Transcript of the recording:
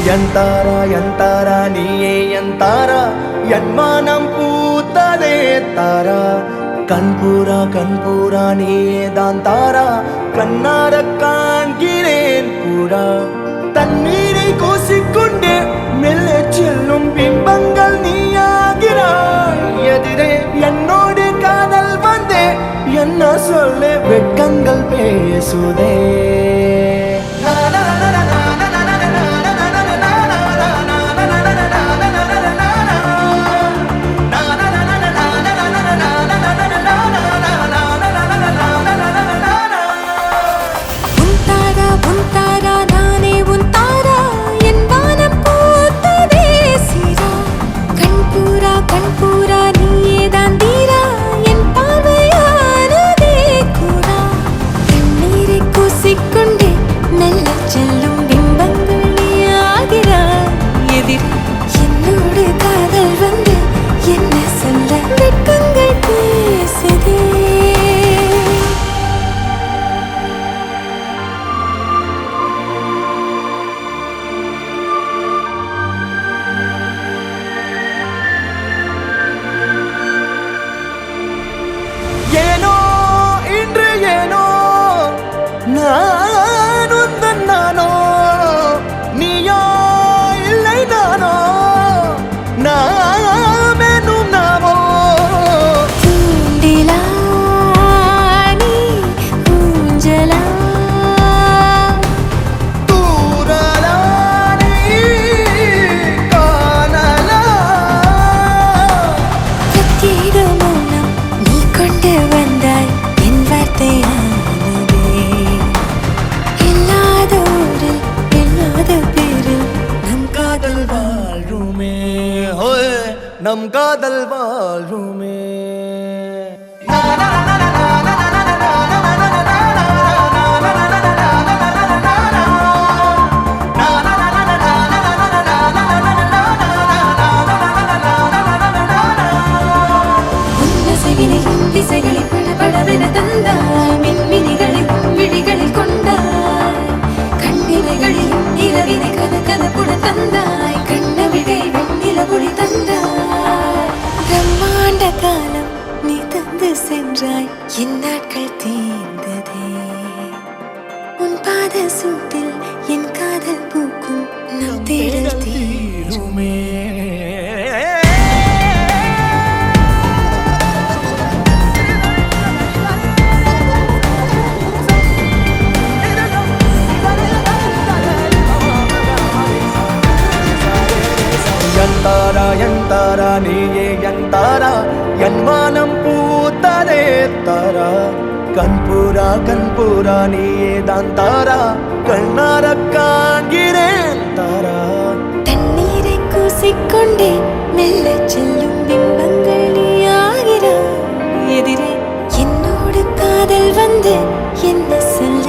எந்தாரா நீயே எந்தாரா என் மானம் பூத்ததே தாரா கண்பூரா நீயே தான் தாரா கண்ணார காண்கிறேன் பூரா தண்ணீரை கூசிக்கொண்டே மெல்ல செல்லும் பிம்பங்கள் நீயாகிறாய் எதிரே என்னோடு காதல் வந்தே என்ன சொல்ல வெட்கங்கள் பேசுதே நானோ நீயோ இல்லை நானோ நாமெனும் நாமோ தூண்டிலா நீ ஊஞ்சலா தூரலா நீ காணலா பிரத்யேக மௌனம் நீ கொண்டு வந்தாய் என் வார்த்தையா நம் காதல் வாழ்வுமே திசைகளை படபடவென தந்தாய் மின்மினிகளை விழிகளில் கொண்டாய் கண்ணிமைகளில் இரவினை கதகதப்புட தந்தாய் கண்ணவிடை வெண்ணில ஒளி தந்தாய் பிரம்மாண்ட காலம் நீ தந்து சென்றாய் என் நாட்கள் தீர்ந்ததே உன் பாத சூட்டில் என் காதல் பூக்கும் நம் தேடல் தீருமே எந்தாரா நீயே எந்தாரா என் மானம் பூத்ததே தாரா கண்பூரா நீயே தான் தாரா கண்ணார காண்கிறேன் தாரா தண்ணீரை கூசிக்கொண்டே மெல்ல செல்லும் பிம்பங்கள் நீயாகிறாய் எதிரே என்னோடு காதல் வந்து என்ன சொல்ல